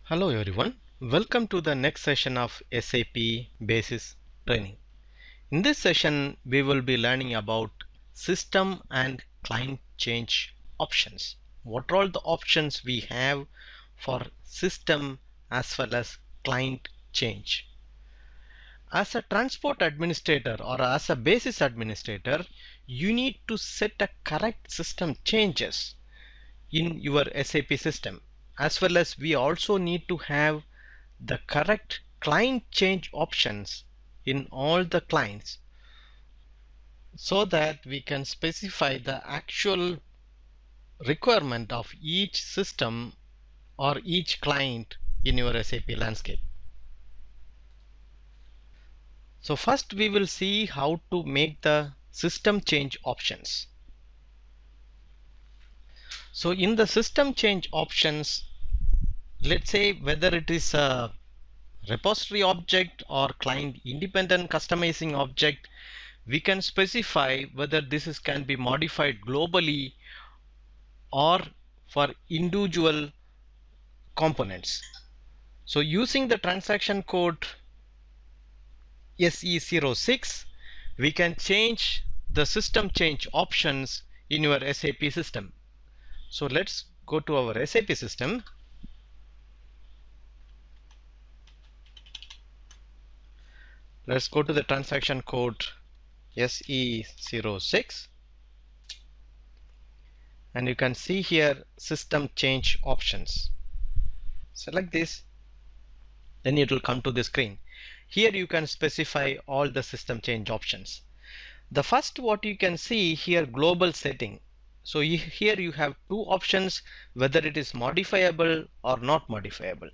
Hello everyone, welcome to the next session of SAP Basis Training. In this session, we will be learning about system and client change options. What are all the options we have for system as well as client change? As a transport administrator or as a basis administrator, you need to set a correct system changes in your SAP system, as well as we also need to have the correct client change options in all the clients so that we can specify the actual requirement of each system or each client in your SAP landscape. So first we will see how to make the system change options. So in the system change options, let's say whether it is a repository object or client independent customizing object, we can specify whether can be modified globally or for individual components. So using the transaction code SE06, we can change the system change options in your SAP system. So let's go to our SAP system. Let's go to the transaction code SE06, and you can see here system change options. Select this, then it will come to the screen. Here you can specify all the system change options. The first, what you can see here, global setting. So here you have two options, whether it is modifiable or not modifiable.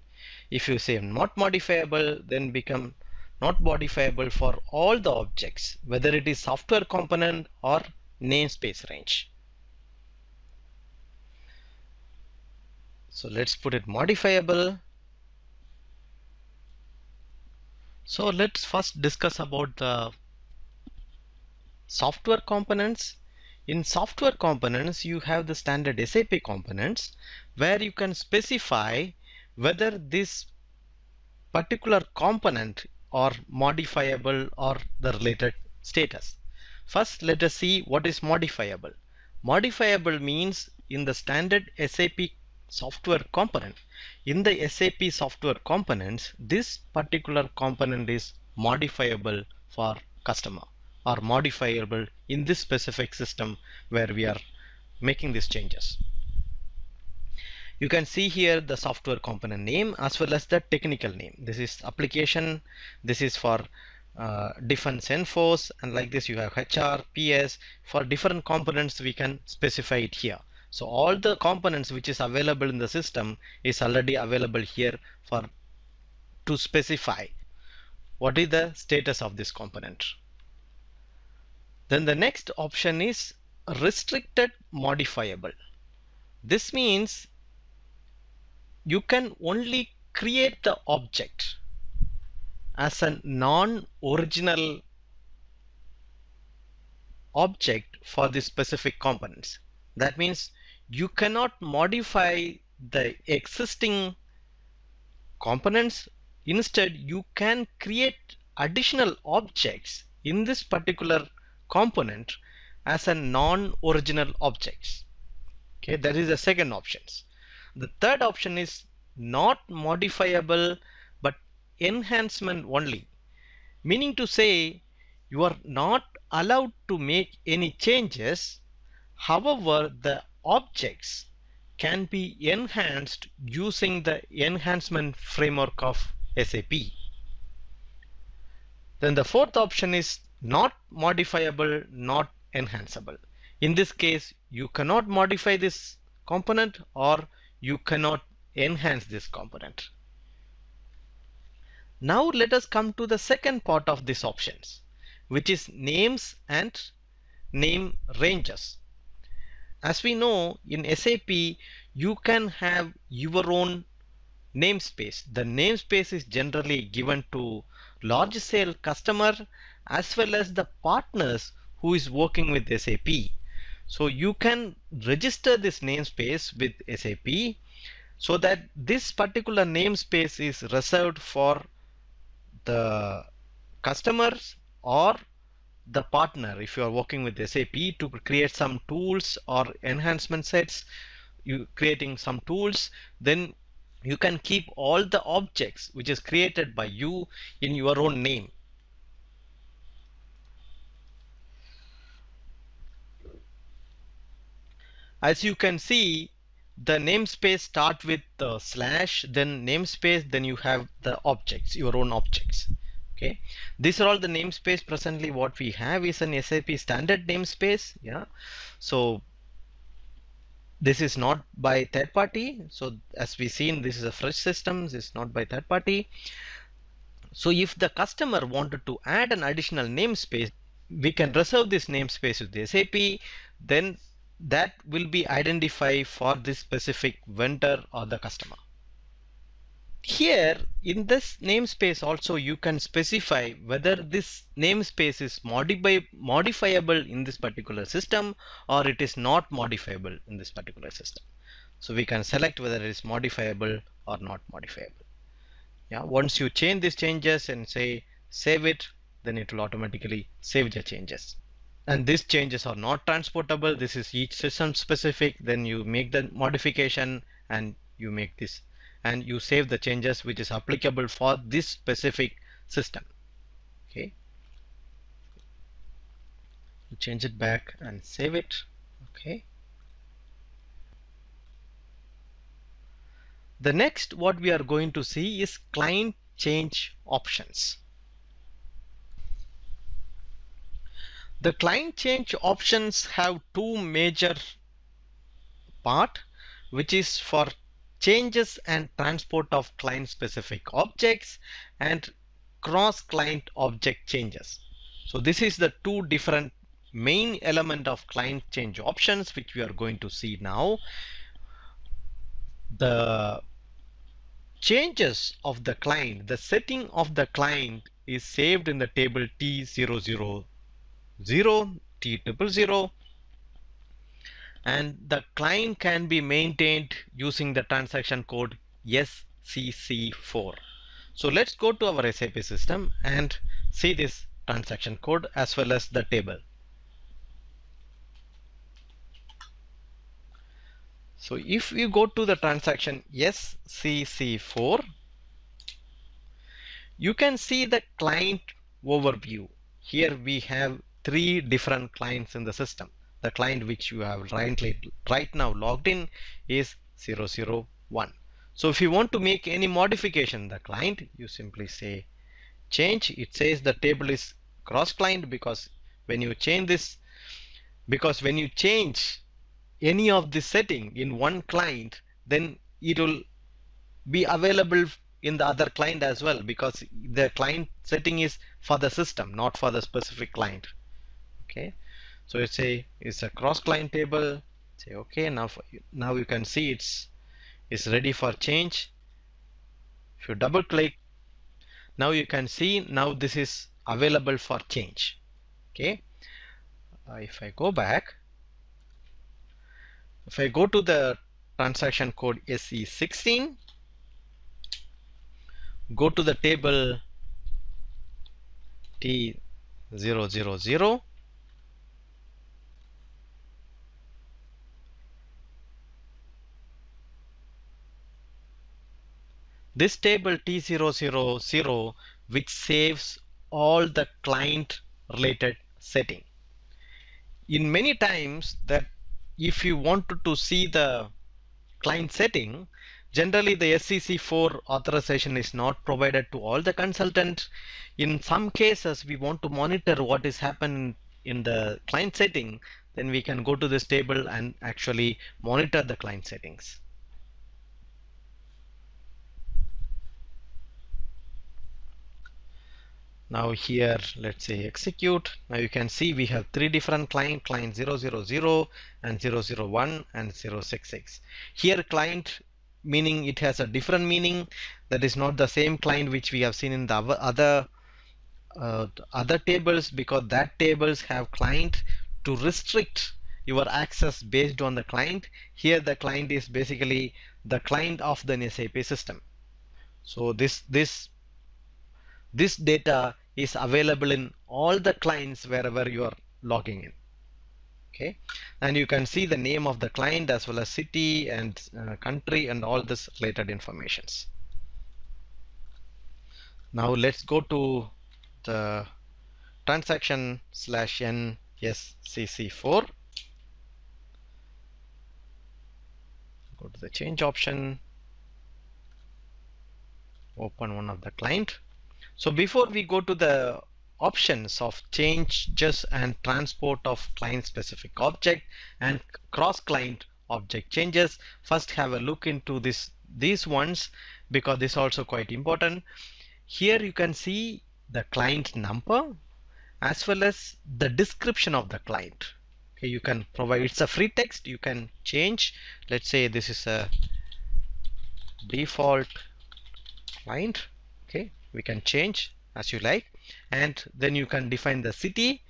If you say not modifiable, then become not modifiable for all the objects, whether it is software component or namespace range. So let's put it modifiable. So let's first discuss about the software components. In software components, you have the standard SAP components where you can specify whether this particular component are modifiable or the related status. First, let us see what is modifiable. Modifiable means in the standard SAP software component. In the SAP software components, this particular component is modifiable for customer or modifiable in this specific system where we are making these changes. You can see here the software component name as well as the technical name. This is application, this is for defense enforce, and like this you have HR, PS. For different components we can specify it here. So all the components which is available in the system is already available here for to specify what is the status of this component. Then the next option is restricted modifiable. This means you can only create the object as a non-original object for the specific components. That means you cannot modify the existing components. Instead, you can create additional objects in this particular component as a non-original objects. Okay, that is the second option. The third option is not modifiable but enhancement only, meaning to say you are not allowed to make any changes. However, the objects can be enhanced using the enhancement framework of SAP. Then the fourth option is not modifiable, not enhanceable. In this case, you cannot modify this component or you cannot enhance this component. Now let us come to the second part of these options, which is names and name ranges. As we know, in SAP you can have your own namespace. The namespace is generally given to large scale customer as well as the partners who is working with SAP. So you can register this namespace with SAP so that this particular namespace is reserved for the customers or the partner. If you are working with SAP to create some tools or enhancement sets, you creating some tools, then you can keep all the objects which is created by you in your own name. As you can see, the namespace start with the slash, then namespace, then you have the objects, your own objects. Okay, these are all the namespace. Presently what we have is an SAP standard namespace. Yeah, so this is not by third party. So as we seen, this is a fresh system. This is not by third party. So if the customer wanted to add an additional namespace, we can reserve this namespace with the SAP, then that will be identified for this specific vendor or the customer. Here in this namespace also you can specify whether this namespace is modifiable in this particular system or it is not modifiable in this particular system. So we can select whether it is modifiable or not modifiable. Yeah, once you change these changes and say save it, then it will automatically save the changes. And these changes are not transportable. This is each system specific. Then you make the modification and you make this and you save the changes which is applicable for this specific system. Okay, you change it back and save it. Okay, the next what we are going to see is client change options. The client change options have two major part, which is for changes and transport of client specific objects and cross client object changes. So this is the two different main element of client change options which we are going to see now. The changes of the client, the setting of the client is saved in the table T000, T000, and the client can be maintained using the transaction code SCC4. So let's go to our SAP system and see this transaction code as well as the table. So if you go to the transaction SCC4, you can see the client overview. Here we have three different clients in the system. The client which you have right now logged in is 001. So if you want to make any modification the client, you simply say change. It says the table is cross client because when you change this, because when you change any of this setting in one client, then it will be available in the other client as well, because the client setting is for the system, not for the specific client. Okay, so it's a cross client table. Say okay, now you can see it's ready for change. If you double click, now you can see now this is available for change. Okay, if I go back, if I go to the transaction code SE16, go to the table T000, this table T000 which saves all the client related setting. In many times that if you wanted to see the client setting, generally the SCC4 authorization is not provided to all the consultants. In some cases we want to monitor what is happening in the client setting, then we can go to this table and actually monitor the client settings. Now here let's say execute. Now you can see we have three different client 000 and 001 and 066. Here client meaning it has a different meaning, that is not the same client which we have seen in the other tables, because that tables have client to restrict your access based on the client. Here the client is basically the client of the SAP system. So this data is available in all the clients wherever you are logging in. Okay, and you can see the name of the client as well as city and country and all this related informations. Now let's go to the transaction /NSCC4. Go to the change option, open one of the client. So before we go to the options of changes and transport of client specific object and cross client object changes, first have a look into these ones, because this is also quite important. Here you can see the client number as well as the description of the client. Okay, you can provide, it's a free text, you can change. Let's say this is a default client. Okay, we can change as you like, and then you can define the city.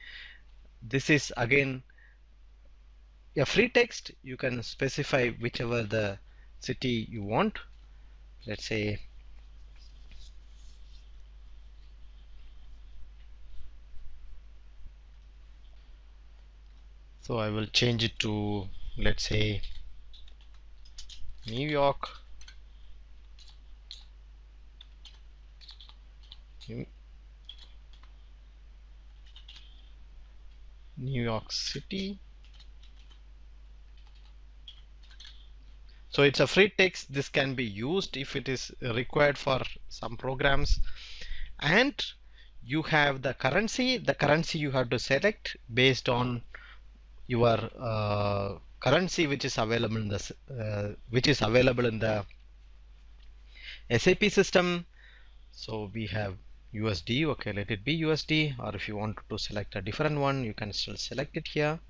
This is again a free text, you can specify whichever the city you want. Let's say so I will change it to, let's say, New York. New York City. So it's a free text. This can be used if it is required for some programs. And you have the currency. The currency you have to select based on your currency which is available in the SAP system. So we have USD. Okay, let it be USD, or if you want to select a different one, you can still select it here.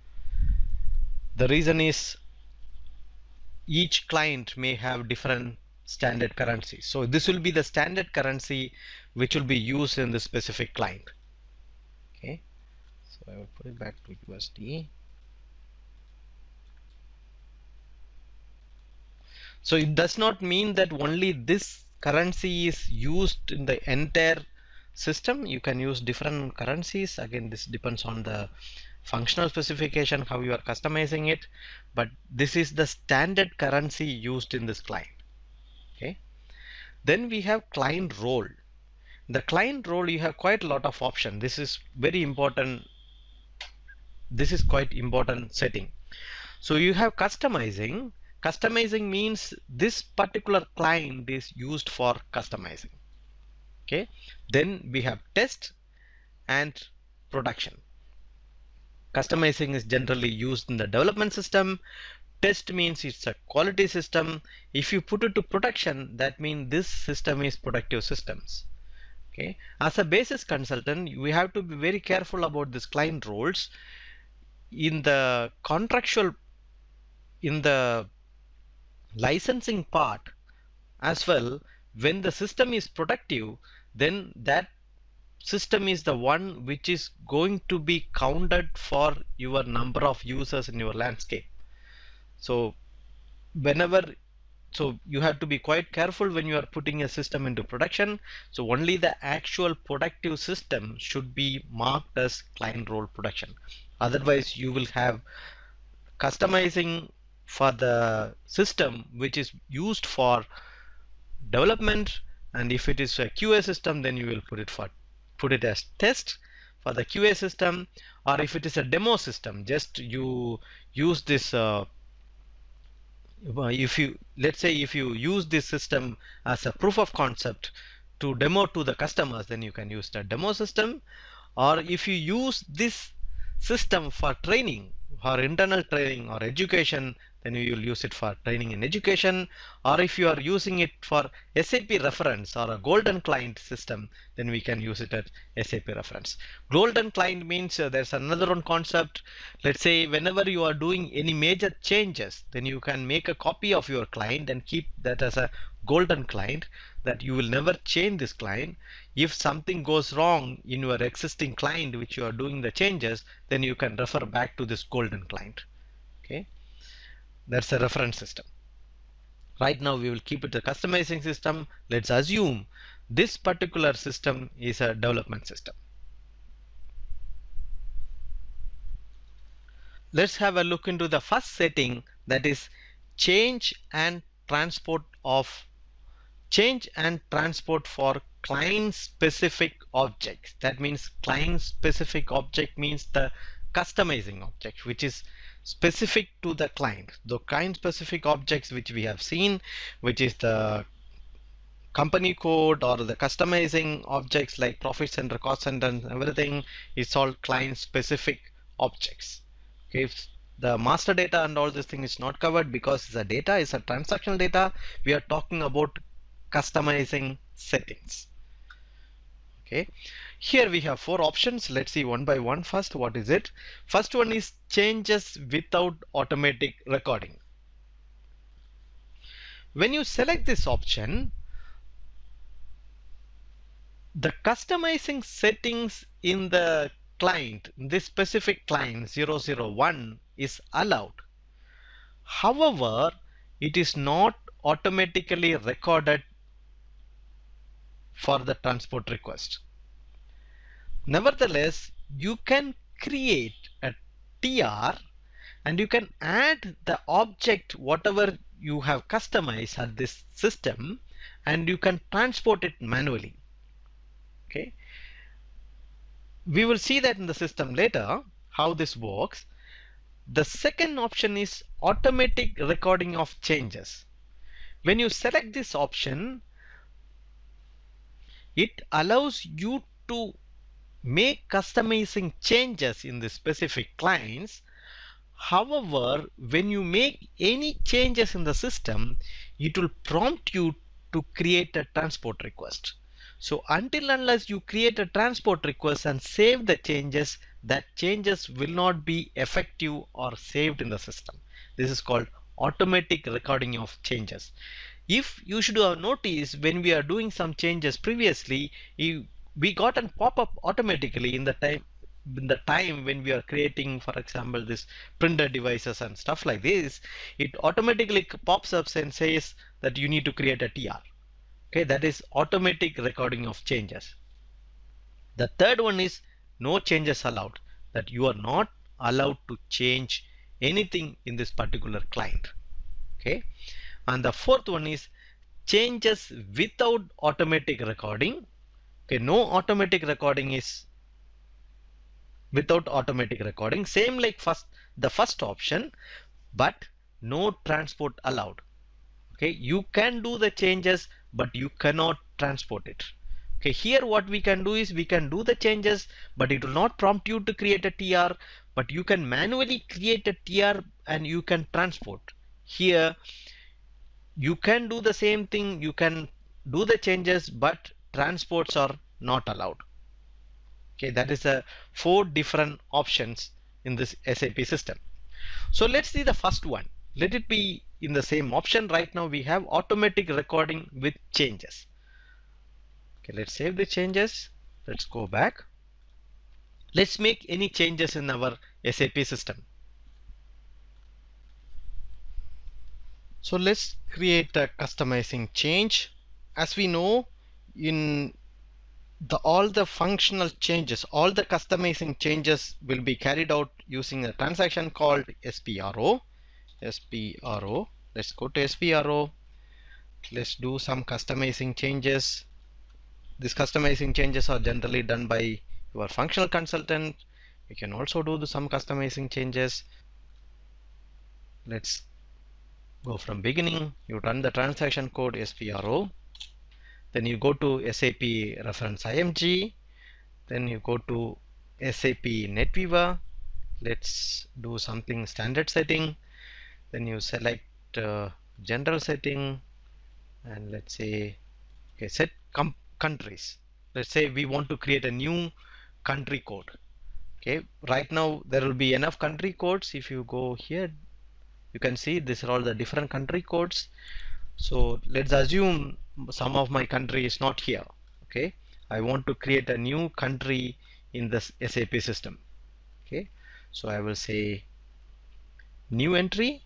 The reason is each client may have different standard currency. So this will be the standard currency which will be used in the specific client. Okay, so I will put it back to USD. So it does not mean that only this currency is used in the entire system. You can use different currencies. Again, this depends on the functional specification, how you are customizing it, but this is the standard currency used in this client. Okay, then we have client role. The client role, you have quite a lot of options. This is very important. This is quite important setting. So you have customizing. Customizing means this particular client is used for customizing. Okay, then we have test and production. Customizing is generally used in the development system. Test means it's a quality system. If you put it to production, that means this system is productive systems. Okay, as a basis consultant, we have to be very careful about this client roles. In the contractual, in the licensing part as well, when the system is productive, then that system is the one which is going to be counted for your number of users in your landscape. So you have to be quite careful when you are putting a system into production. So only the actual productive system should be marked as client role production. Otherwise you will have customizing for the system which is used for development, and if it is a QA system, then you will put it as test for the QA system. Or if it is a demo system, just you use this let's say if you use this system as a proof of concept to demo to the customers, then you can use the demo system. Or if you use this system for training, for internal training or education, then you will use it for training and education. Or if you are using it for SAP reference or a golden client system, then we can use it at SAP reference. Golden client means there's another one concept. Let's say whenever you are doing any major changes, then you can make a copy of your client and keep that as a golden client, that you will never change this client. If something goes wrong in your existing client which you are doing the changes, then you can refer back to this golden client. Okay, that's a reference system. Right now we will keep it a customizing system. Let's assume this particular system is a development system. Let's have a look into the first setting, that is change and transport for client specific objects. That means client specific object means the customizing object which is specific to the client. The client specific objects which we have seen, which is the company code or the customizing objects like profit center, cost center and everything, is all client specific objects. Okay, if the master data and all this thing is not covered because the data is a transactional data, we are talking about customizing settings. Okay, here we have 4 options. Let's see one by one. First, what is it? First one is changes without automatic recording. When you select this option, the customizing settings in the client, this specific client 001 is allowed. However, it is not automatically recorded for the transport request. Nevertheless, you can create a TR and you can add the object whatever you have customized at this system and you can transport it manually. Okay, we will see that in the system later how this works. The second option is automatic recording of changes. When you select this option, it allows you to make customizing changes in the specific clients. However, when you make any changes in the system, it will prompt you to create a transport request. So until unless you create a transport request and save the changes, that changes will not be effective or saved in the system. This is called automatic recording of changes. If you should have noticed, when we are doing some changes previously, we got a pop-up automatically in the time when we are creating, for example, this printer devices and stuff like this. It automatically pops up and says that you need to create a TR. Okay, that is automatic recording of changes. The third one is no changes allowed, that you are not allowed to change anything in this particular client. Okay, and the fourth one is changes without automatic recording. Okay, no automatic recording is without automatic recording, same like the first option, but no transport allowed. Okay, you can do the changes but you cannot transport it. Okay, here what we can do is we can do the changes but it will not prompt you to create a TR, but you can manually create a TR and you can transport. Here you can do the same thing, you can do the changes but transports are not allowed. Okay, that is the 4 different options in this SAP system. So let's see the first one. Let it be in the same option. Right now we have automatic recording with changes. Okay, let's save the changes. Let's go back. Let's make any changes in our SAP system. So let's create a customizing change. As we know, in all the functional changes, all the customizing changes will be carried out using a transaction called SPRO. SPRO. Let's go to SPRO. Let's do some customizing changes. These customizing changes are generally done by your functional consultant. You can also do some customizing changes. Let's go from beginning. You run the transaction code SPRO. Then you go to SAP reference IMG. Then you go to SAP NetWeaver. Let's do something standard setting. Then you select general setting and let's say, okay, set countries. Let's say we want to create a new country code. Okay, right now there will be enough country codes. If you go here, you can see these are all the different country codes. So let's assume some of my country is not here. Okay, I want to create a new country in this SAP system. Okay, so I will say new entry.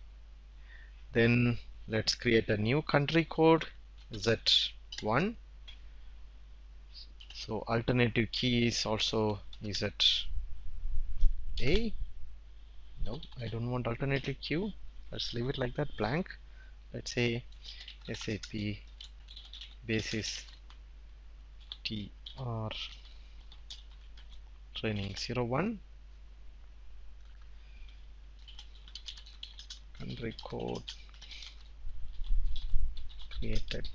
Then Let's create a new country code Z1. So alternative key is also ZA. No, I don't want alternative Q. Let's leave it like that, blank. Let's say SAP basis TR training 01. Country code created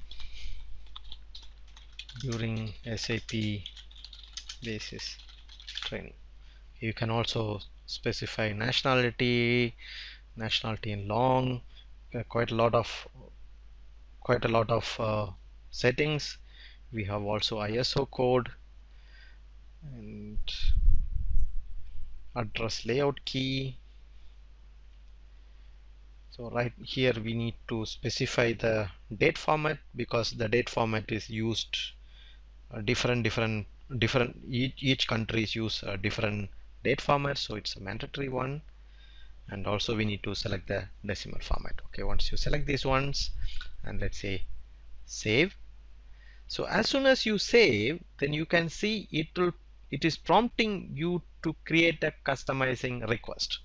during SAP basis training. You can also specify nationality in long, quite a lot of settings. We have also ISO code and address layout key. So right here we need to specify the date format, because the date format is used different each countries use different date format, so it's a mandatory one. And also we need to select the decimal format. Okay, once you select these ones, and let's say save. So as soon as you save, then you can see it is prompting you to create a customizing request.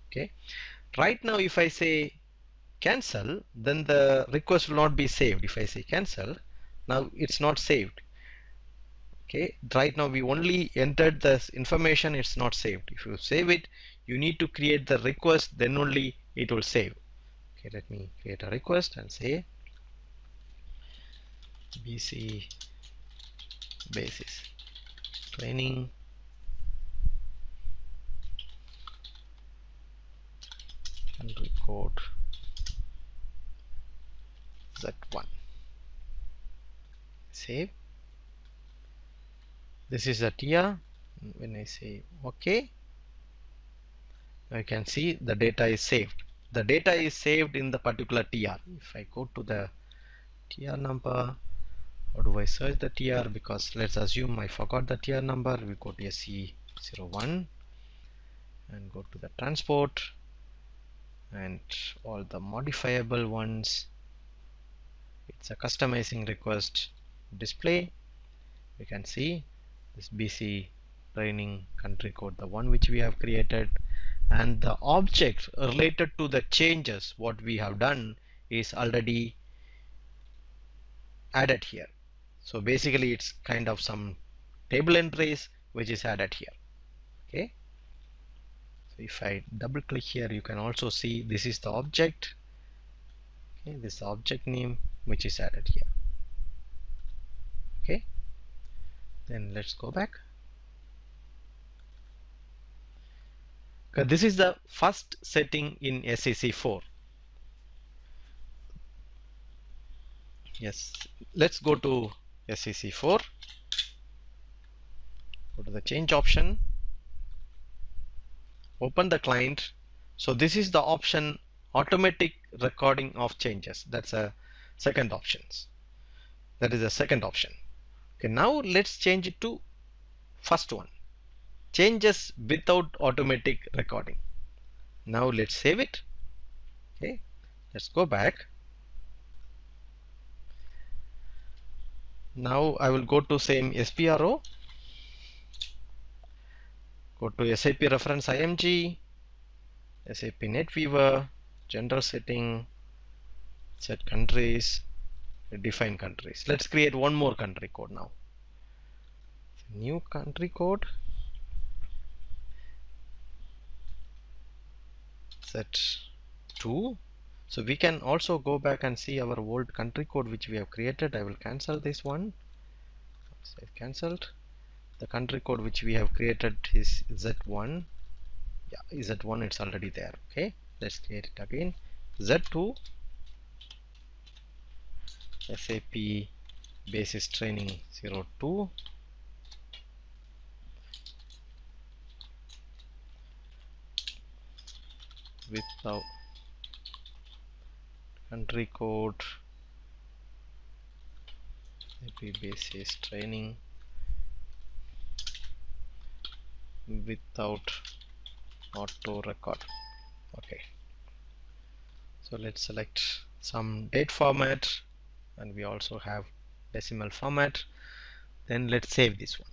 Okay, right now if I say cancel, then the request will not be saved. If I say cancel, now it's not saved. Okay, right now we only entered this information, it's not saved. If you save it, you need to create the request, then only it will save. Okay, let me create a request and say BC basis training country code Z1. Save. This is a TR. When I say OK, I can see the data is saved. The data is saved in the particular TR. If I go to the TR number, how do I search the TR? Because let's assume I forgot the TR number. We go to SE01 and go to the transport and all the modifiable ones. It's a customizing request display. We can see this BC training country code, the one which we have created, and the object related to the changes what we have done is already added here. So basically it's kind of some table entries which is added here. Okay, so if I double click here, you can also see this is the object. Okay, this object name which is added here. Okay, then let's go back. Okay, this is the first setting in SAC4. Yes, let's go to SAC4. Go to the change option. Open the client. So this is the option, automatic recording of changes. That's a second option. That is the second option. Okay, now let's change it to first one, changes without automatic recording. Now let's save it. Okay, let's go back. Now I will go to same SPRO, go to SAP reference IMG, SAP NetWeaver, general setting, set countries, define countries. Let's create one more country code now. New country code, set 2. So we can also go back and see our old country code which we have created. I will cancel this one. So I've cancelled. The country code which we have created is Z1. Yeah, Z1, it's already there. Okay, let's create it again. Z2, SAP basis training 02. Without country code, SAP basis training without auto record. Okay, so let's select some date format, and we also have decimal format. Then let's save this one.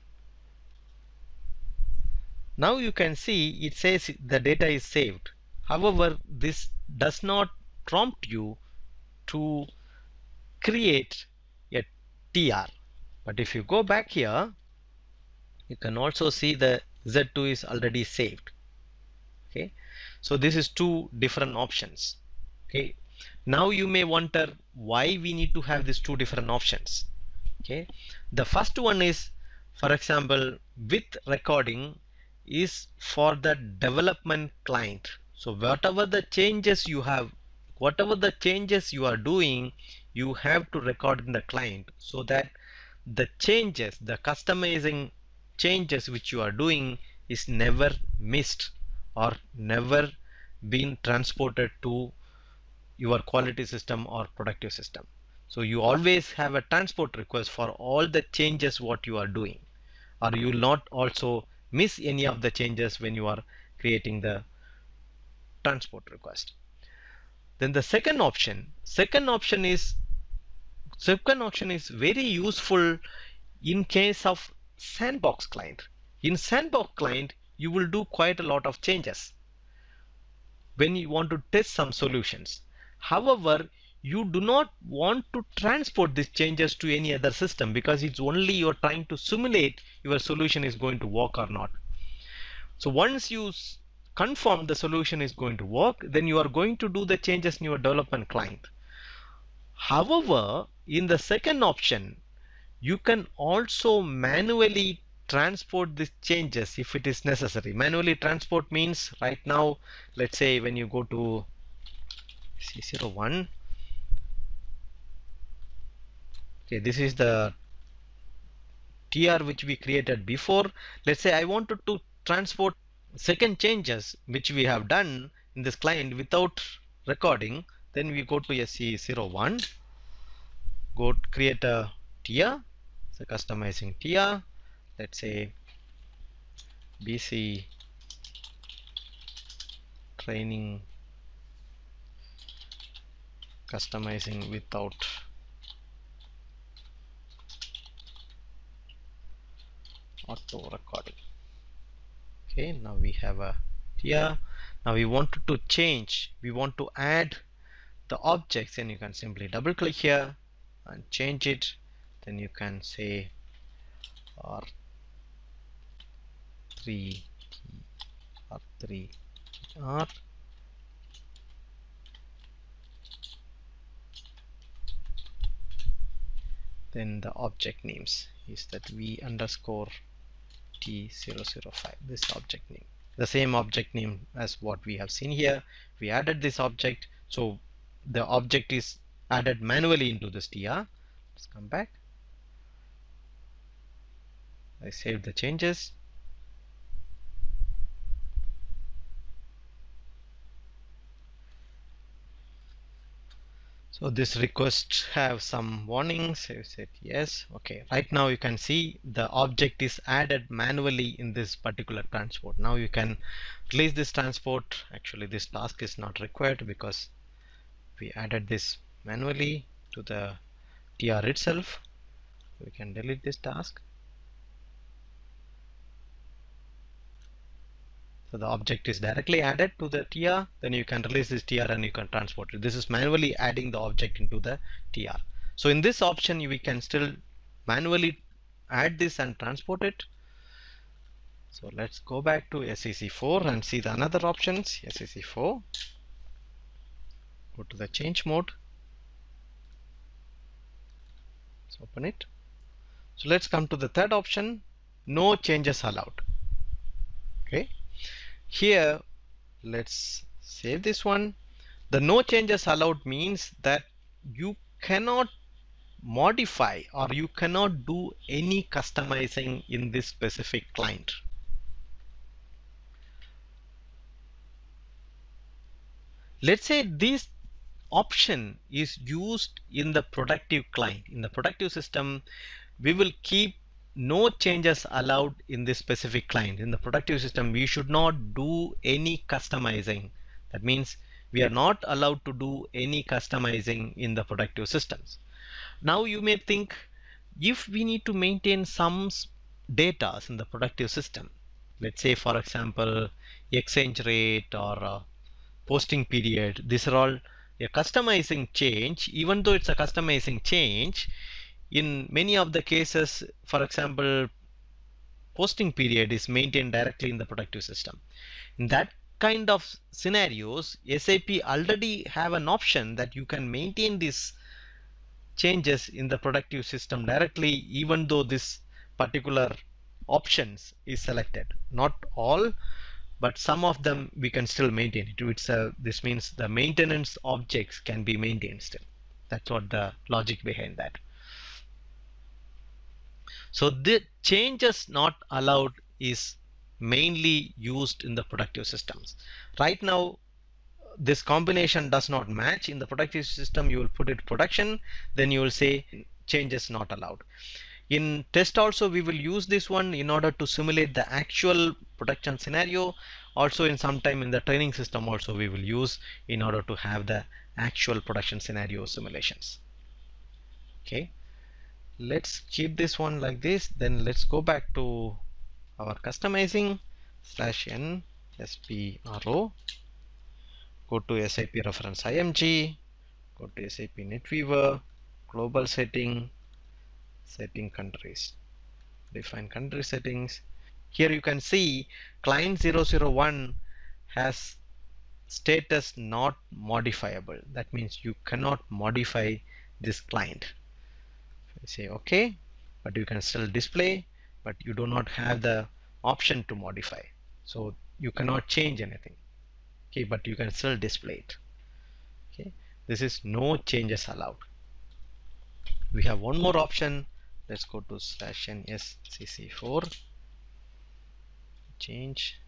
Now you can see it says the data is saved. However, this does not prompt you to create a TR. But if you go back here, you can also see the Z2 is already saved. Okay, so this is two different options. Okay, now you may wonder why we need to have these two different options. Okay, the first one is, for example, with recording is for the development client. So whatever the changes you have, whatever the changes you are doing, you have to record in the client, so that the changes, the customizing changes which you are doing is never missed or never been transported to your quality system or productive system. So you always have a transport request for all the changes what you are doing, or you will not also miss any of the changes when you are creating the transport request. Then the second option is very useful in case of sandbox client. In sandbox client, you will do quite a lot of changes when you want to test some solutions. However, you do not want to transport these changes to any other system, because it's only you're trying to simulate your solution is going to work or not. So once you confirm the solution is going to work, then you are going to do the changes in your development client. However, in the second option, you can also manually transport these changes if it is necessary. Manually transport means, right now, let's say when you go to C01, okay, this is the TR which we created before. Let's say I wanted to transport second changes which we have done in this client without recording. Then we go to SC01, go create a TR, so customizing TR, let's say BC training customizing without auto recording. Okay, now we have a TR. Now we want to change, we want to add the objects, and you can simply double click here and change it. Then you can say R3 R. Then the object names is that V underscore T005, this object name, the same object name as what we have seen here. We added this object, so the object is added manually into this TR. Let's come back. I saved the changes. So this request have some warnings. I said yes. Okay, right now you can see the object is added manually in this particular transport. Now you can release this transport. Actually, this task is not required because we added this manually to the TR itself. We can delete this task. So the object is directly added to the TR, then you can release this TR and you can transport it. This is manually adding the object into the TR. So in this option, we can still manually add this and transport it. So let's go back to SEC4 and see the another options. SEC4, go to the change mode. Let's open it. So let's come to the third option, no changes allowed. Okay. Here, let's save this one. The no changes allowed means that you cannot modify or you cannot do any customizing in this specific client. Let's say this option is used in the productive client. In the productive system, we will keep no changes allowed in this specific client. In the productive system, we should not do any customizing. That means We are not allowed to do any customizing in the productive systems. Now you may think, if we need to maintain some data in the productive system, let's say for example exchange rate or posting period, these are all a customizing change. Even though it's a customizing change, in many of the cases, for example posting period is maintained directly in the productive system. In that kind of scenarios, SAP already have an option that you can maintain these changes in the productive system directly, even though this particular options is selected. Not all, but some of them we can still maintain it. This means the maintenance objects can be maintained still. That's what the logic behind that. So the changes not allowed is mainly used in the productive systems. Right now, this combination does not match. In the productive system, you will put it production, then you will say changes not allowed. In test also, we will use this one in order to simulate the actual production scenario. Also in some time in the training system also we will use in order to have the actual production scenario simulations. Okay, let's keep this one like this. Then let's go back to our customizing /n spro, go to SAP reference IMG, go to SAP NetWeaver, global setting countries, define country settings. Here you can see client 001 has status not modifiable. That means you cannot modify this client. I say OK, but you can still display, but you do not have the option to modify. So you cannot change anything. Okay, but you can still display it. Okay, this is no changes allowed. We have one more option. Let's go to /n scc4, change.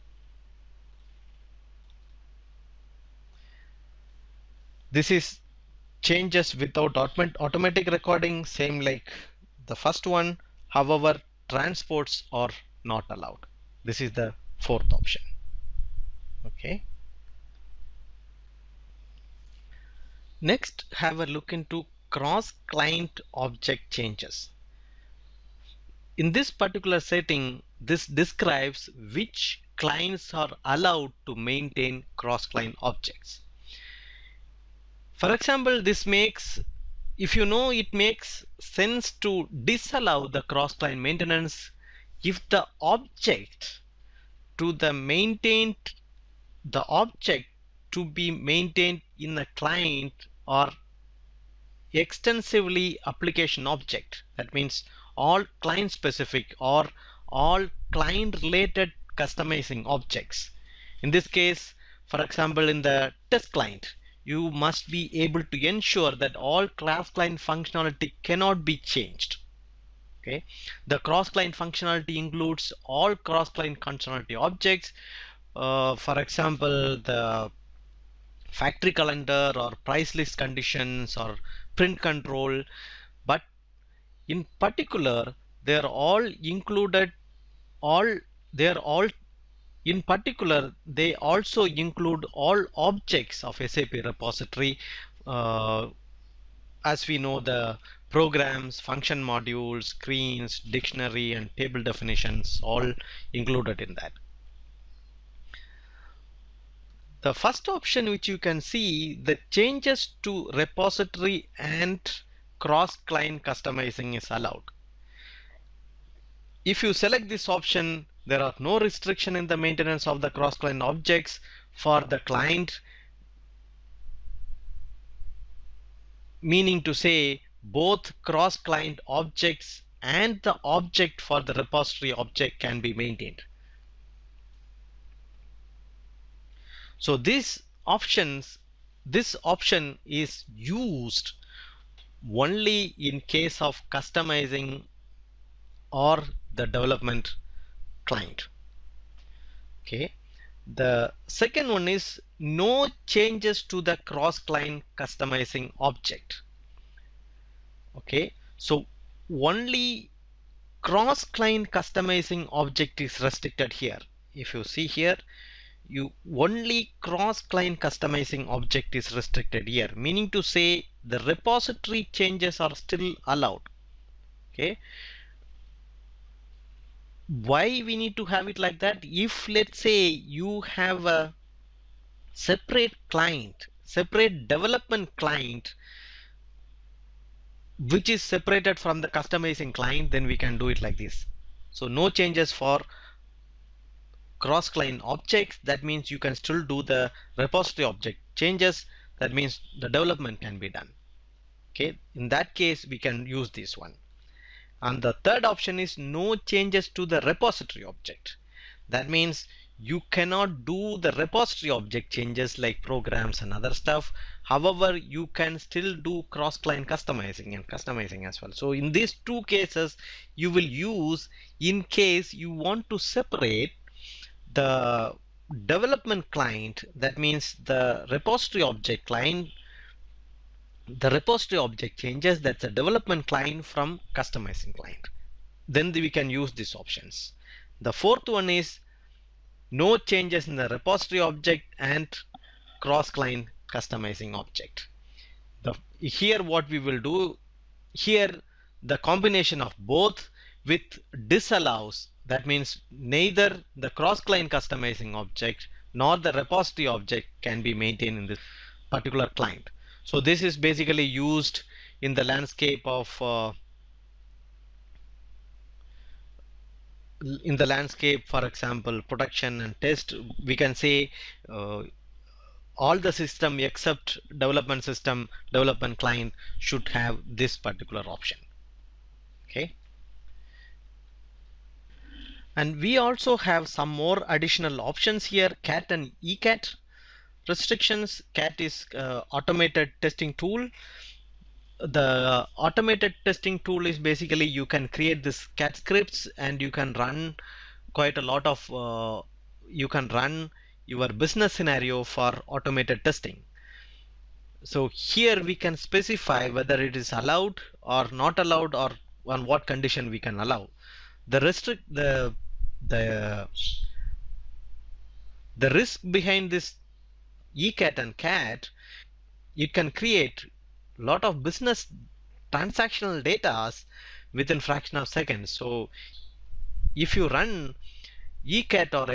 This is changes without automatic recording, same like the first one. However, transports are not allowed. This is the fourth option. Okay. Next, have a look into cross-client object changes. In this particular setting, this describes which clients are allowed to maintain cross-client objects. For example, this makes, if you know, it makes sense to disallow the cross-client maintenance if the object to the maintained, the object to be maintained in a client or extensively application object. That means all client specific or all client related customizing objects. In this case, for example, in the test client, you must be able to ensure that all cross-client functionality cannot be changed. Okay, the cross-client functionality includes all cross-client functionality objects. For example, the factory calendar or price list conditions or print control, but in particular they are all included. In particular, they also include all objects of SAP repository. As we know, the programs, function modules, screens, dictionary, and table definitions all included in that. The first option which you can see, the changes to repository and cross-client customizing is allowed. If you select this option, there are no restriction in the maintenance of the cross-client objects for the client, meaning to say both cross-client objects and the object for the repository object can be maintained. So this option is used only in case of customizing or the development client. Okay, the second one is no changes to the cross-client customizing object. Okay, so only cross-client customizing object is restricted here. If you see here, you only cross-client customizing object is restricted here, meaning to say the repository changes are still allowed. Okay, why we need to have it like that? If let's say you have a separate client, separate development client, which is separated from the customizing client, then we can do it like this. So no changes for cross-client objects. That means you can still do the repository object changes. That means the development can be done. Okay, in that case we can use this one. And the third option is no changes to the repository object. That means you cannot do the repository object changes like programs and other stuff. However, you can still do cross-client customizing and customizing as well. So in these two cases, you will use in case you want to separate the development client, that means the repository object client, the repository object changes, that's a development client, from customizing client. Then we can use these options. The fourth one is no changes in the repository object and cross-client customizing object. Here what we will do, here the combination of both with disallows, that means neither the cross-client customizing object nor the repository object can be maintained in this particular client. So this is basically used in the landscape of for example, production and test. We can say all the system except development system, development client should have this particular option. Okay. And we also have some more additional options here, CAT and ECAT restrictions. CAT is automated testing tool. The automated testing tool is basically you can create this CAT scripts and you can run quite a lot of you can run your business scenario for automated testing. So here we can specify whether it is allowed or not allowed, or on what condition we can allow. The risk behind this ECAT and CAT, it can create a lot of business transactional data within fraction of seconds. So if you run ECAT or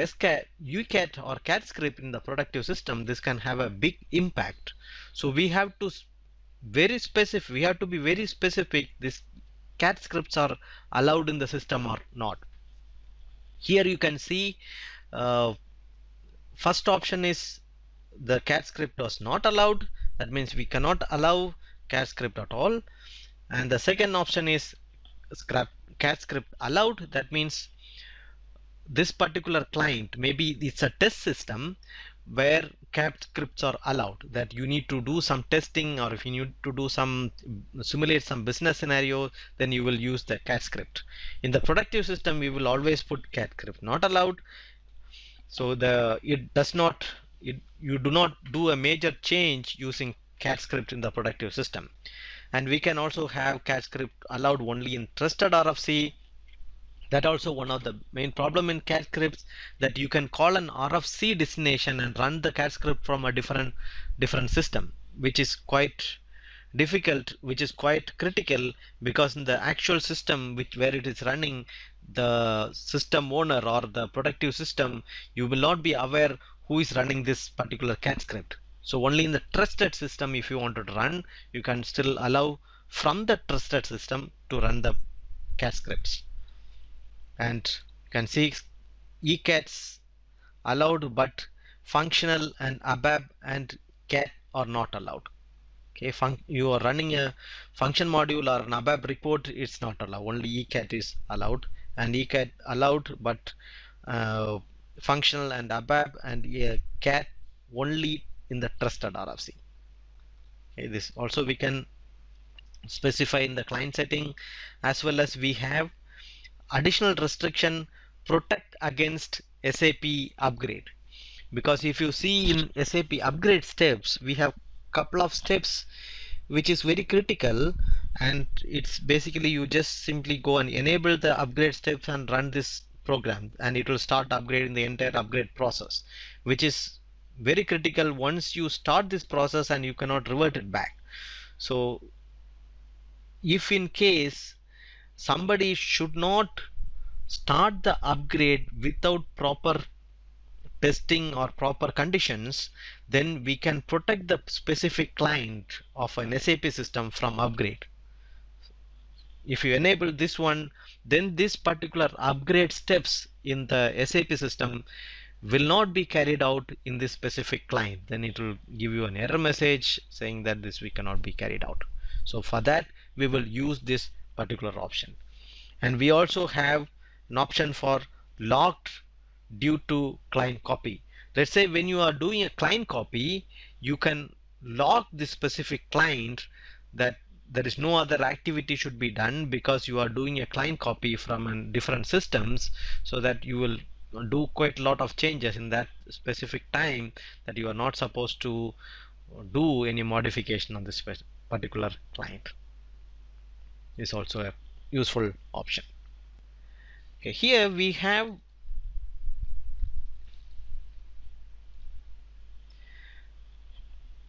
UCAT or CAT script in the productive system, this can have a big impact. So we have to be very specific. This CAT scripts are allowed in the system or not. Here you can see first option is the CAT script was not allowed. That means we cannot allow CAT script at all. And the second option is CAT script allowed. That means this particular client, maybe it's a test system where CAT scripts are allowed, that you need to do some testing, or if you need to do some simulate some business scenario, then you will use the CAT script. In the productive system, we will always put CAT script not allowed. So you do not do a major change using CAT script in the productive system. And we can also have CAT script allowed only in trusted RFC. That also one of the main problem in CAT scripts, that you can call an RFC destination and run the CAT script from a different system, which is quite difficult, which is quite critical, because in the actual system where it is running, the system owner or the productive system, you will not be aware who is running this particular CAT script. So only in the trusted system, if you want to run, you can still allow from the trusted system to run the CAT scripts. And you can see ECATs allowed, but functional and ABAP and CAT are not allowed. Okay, you are running a function module or an ABAP report, it's not allowed. Only ECAT is allowed, and ECAT allowed, but functional and ABAP and CAT only in the trusted RFC. Okay, this also we can specify in the client setting, as well as we have additional restriction, protect against SAP upgrade. Because if you see in SAP upgrade steps, we have couple of steps which is very critical, and it's basically you just simply go and enable the upgrade steps and run this program, and it will start upgrading the entire upgrade process, which is very critical once you start this process and you cannot revert it back. So if in case somebody should not start the upgrade without proper testing or proper conditions, then we can protect the specific client of an SAP system from upgrade. If you enable this one, then this particular upgrade steps in the SAP system will not be carried out in this specific client. Then it will give you an error message saying that this we cannot be carried out. So for that we will use this particular option. And we also have an option for locked due to client copy. Let's say when you are doing a client copy, you can lock this specific client that there is no other activity should be done because you are doing a client copy from different systems, so that you will do quite a lot of changes in that specific time that you are not supposed to do any modification on this particular client. Is also a useful option. Okay, here we have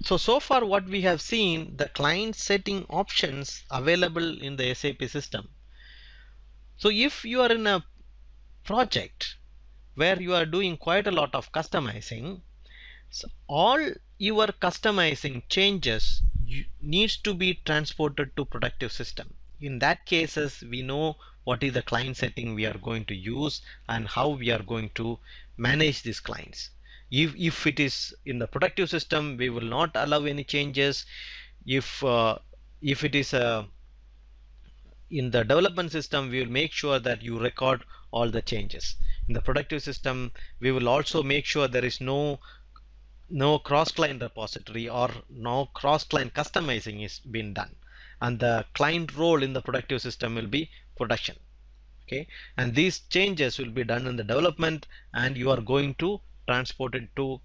so far what we have seen, the client setting options available in the SAP system. So if you are in a project where you are doing quite a lot of customizing, so all your customizing changes needs to be transported to productive system. In that cases, we know what is the client setting we are going to use and how we are going to manage these clients. If it is in the productive system, we will not allow any changes. If it is in the development system, we will make sure that you record all the changes. In the productive system, we will also make sure there is no cross-client repository or no cross-client customizing is being done, and the client role in the productive system will be production. Okay, and these changes will be done in the development, and you are going to transport it to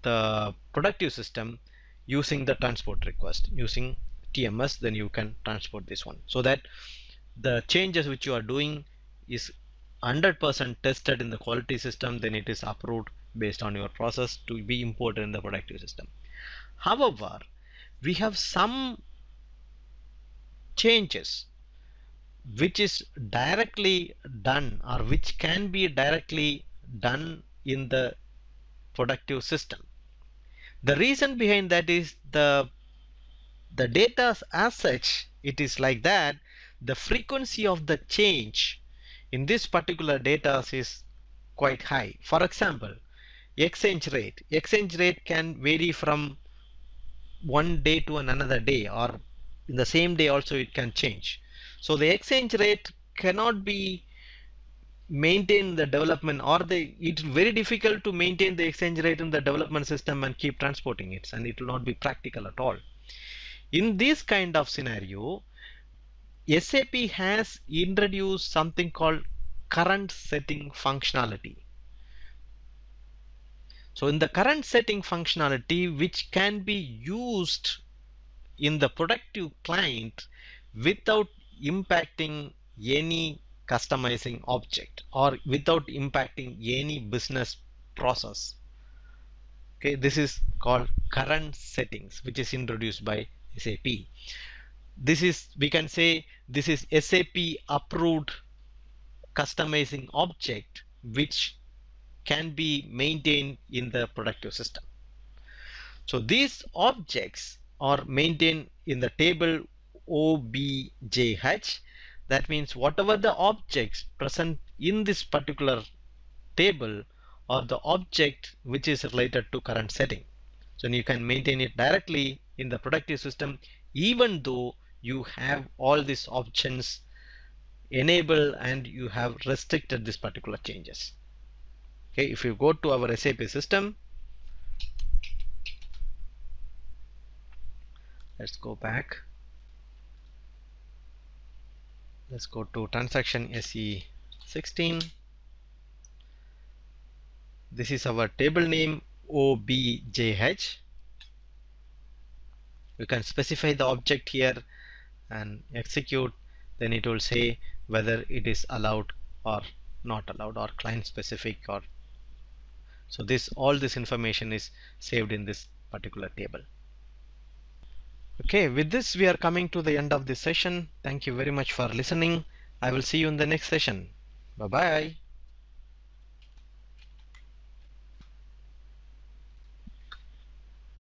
the productive system using the transport request using TMS. Then you can transport this one, so that the changes which you are doing is 100% tested in the quality system. Then it is approved based on your process to be imported in the productive system. However, we have some changes which is directly done or which can be directly done in the productive system. The reason behind that is the data as such, it is like that the frequency of the change in this particular data is quite high. For example, exchange rate can vary from one day to another day, or in the same day also it can change. So the exchange rate cannot be maintained in the development, or it's very difficult to maintain the exchange rate in the development system and keep transporting it, and it will not be practical at all. In this kind of scenario, SAP has introduced something called current setting functionality. So in the current setting functionality, which can be used in the productive client without impacting any customizing object or without impacting any business process. Okay, this is called current settings, which is introduced by SAP. This is, we can say, this is SAP approved customizing object which can be maintained in the productive system. So these objects are maintained in the table OBJH. That means whatever the objects present in this particular table are the object which is related to current setting. So you can maintain it directly in the productive system even though you have all these options enabled and you have restricted this particular changes. Okay, if you go to our SAP system, let's go back. Let's go to transaction SE16. This is our table name OBJH. You can specify the object here and execute. Then it will say whether it is allowed or not allowed, or client specific, or so this all this information is saved in this particular table. Okay, with this we are coming to the end of this session. Thank you very much for listening. I will see you in the next session. Bye bye.